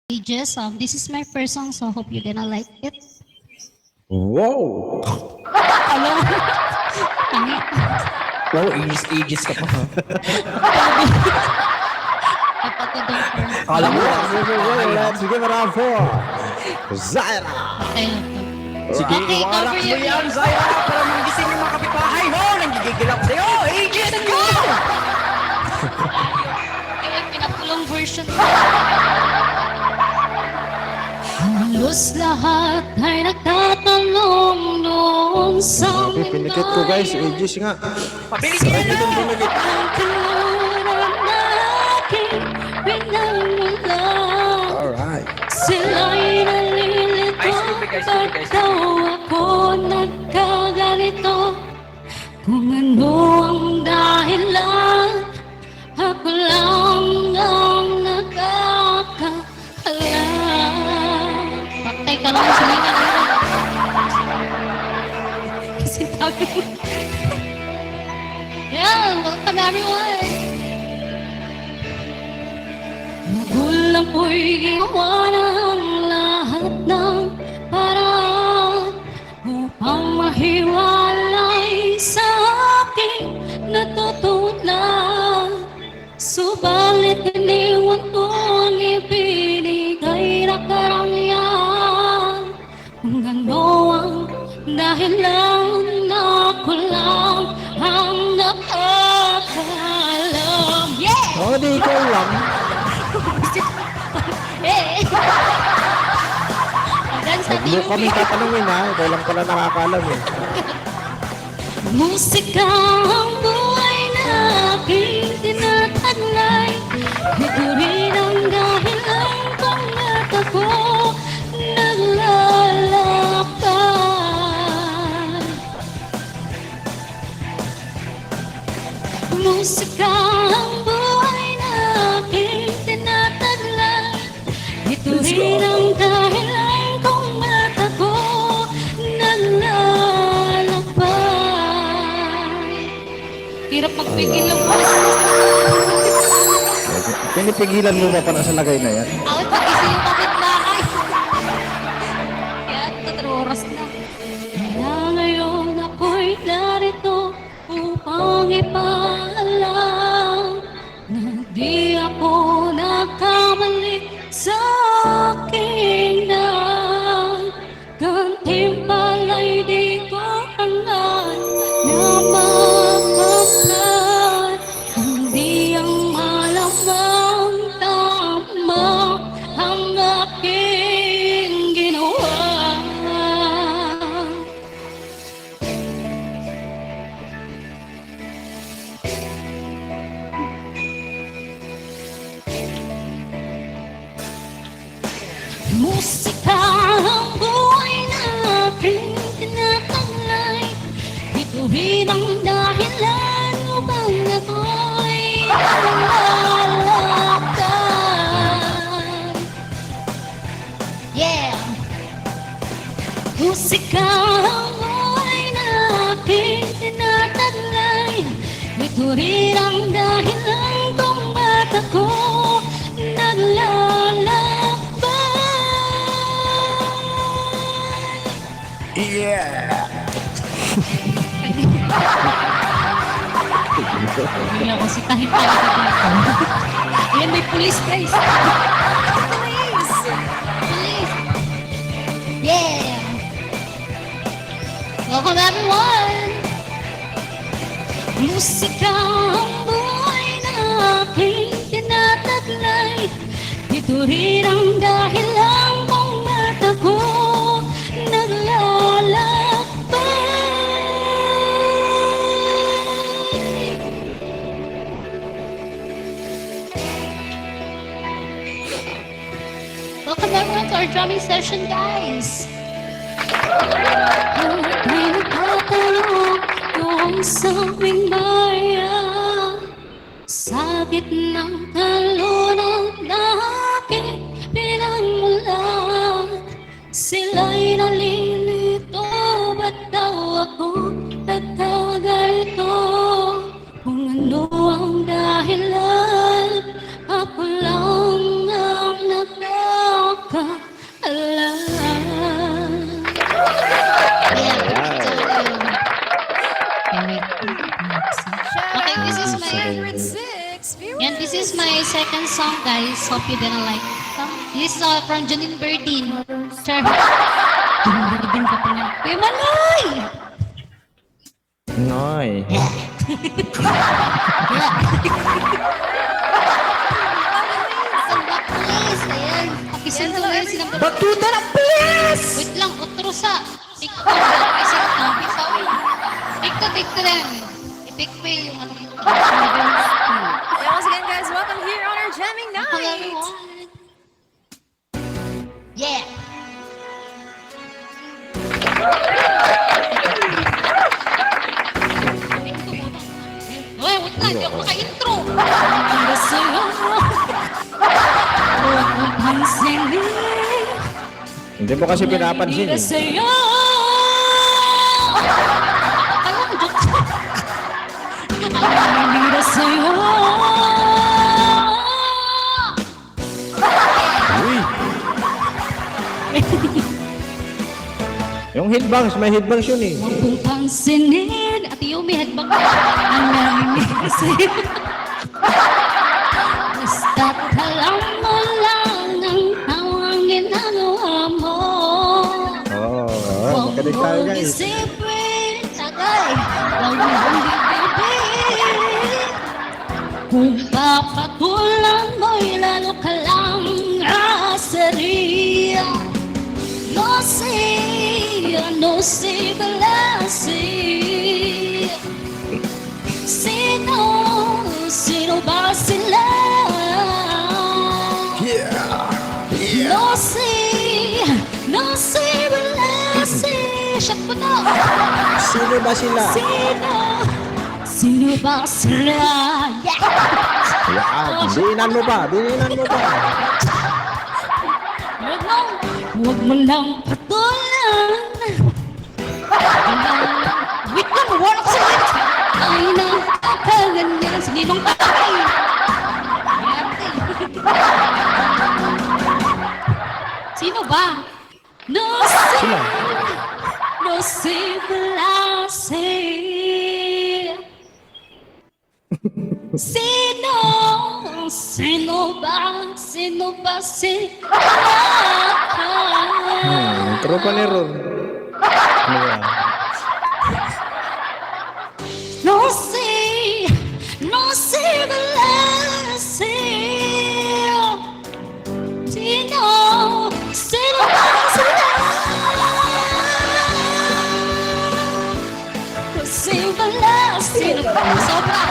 Ages. This is my first song, so hope you're gonna like it. Wow! Hello? Wow, ages ka pa ha. Kapatid ng first. Akala mo lang. Sige, marami po. Zaira! Okay. Sige, Okay, iwarak cover mo your yan, ears. Zaira, para mangising yung mga kapitbahay mo. Nanggigigil ako sa'yo. Ages ko! Kaya pinapulong version. Halos lahat ay nagtatanong noon sa Okay, pinikit ko guys, ages nga. Pabilis ka na! Alright. Sila'y nalilito, ba't daw ako nagkaganito? Kung ano ang dahilan, ako lang ang nakakaalam. Patay ka lang sa linga na yun. Kasi tabi mo. Yeah, welcome everyone. Magulang ko'y ginawa ng lahat ng paraan upang mahiwalay sa aking natutunan. Subalit iniwan ko ang ibinigay na karangyaan. Kung ano ang dahilan, ako lang ang nakakaalam. Yeah! Oh, di ikaw lang. Eh! Hanggang sa Huwag mo kami tatanungin ha. Ikaw lang pala nakakalam eh. Musika ang buhay na aking tinataglay. Ito rin ang dahilan kung ba't ako naglalakad. Musika ang buhay na aking tinataglay. Ito rin ang dahilan kung ba't ako naglalakad. Hirap magpigil ng Pinipigilan mo ba pa na sa lagay na yan? Ako pag-isa yung kapitbahay. Kaya 4 oras na. Kaya ngayon ako'y narito upang ipaalam na di ako nagkamali sa aking daan. Gantimpala'y di ko hangad na mapagkat. Hindi ang malamang tama ang aking ginawa. Musika ang buhay na aking tinataglay. Ito rin ang dahilan upang ako'y naglalakad. Yeah! Musika ang buhay na aking tinataglay. Ito rin ang dahilan kung ba't ako naglalakad. Yeah! Hindi ako si kahit talaga dito. Ayan, may police guys. Police! Police! Yeah! Welcome everyone! Musika ang buhay na aking tinataglay. Ito rin ang dahilan kung ba't ako naglalakbay. Welcome everyone to our drumming session, guys. May nagtatanong doon sa aming bayan, sa gitnang talunang na aking pinagmulan. Sila'y nalilito, ba't daw ako nagkaganito? Kung ano ang dahilan, ako lang ang nagkaganito. ka alam. Okay, this is my and this is my second song, guys. Hope you gonna like. This is from Janine Berdin. Sir. Janine Berdin ka pa nga. Kuya Manoy! Noy. Welcome back, please. Ayan. Pakisundo ngayon silang Batuta na, please! wait lang, otro sa TikTok. Kasi TikTok lang. I-pick yung ano. Yeah, once again, guys, welcome here on our jamming night. Yeah. Uy, wait lang, hindi ako maka-intro. Para sa'yo, huwag mo pansinin. Hindi mo kasi pinapansin Para eh. sa'yo. Alam, joke. Para sa'yo. Uy! Yung headbangs, may headbangs yun eh. Huwag mong pansinin at iyong may headbang ang narinig sa'yo. Basta't alam mo lang ang tawang ginagawa mo. Oo, makinig tayo Huwag mong guys. isipin, tagay, huwag mong bibigin. Kung papatulan mo'y lalo ka lang asari. No sé, balasi. Sino ba sila? No sé, balasi. Shut mo na. Sino ba sila? Sino ba sila? Yeah! Yan, diinan mo pa, diinan mo pa. Huwag mo lang patulan. Wait lang, wala ko sa lips. Ay, nakakaganyan. Sininong tatay. Sino ba? No sé. Sila. No sé, blase. Sino ba sila? Tropa ni Ron. Ano yan? No sé, blase. Sino ba sila? No sé, blase. Sobra.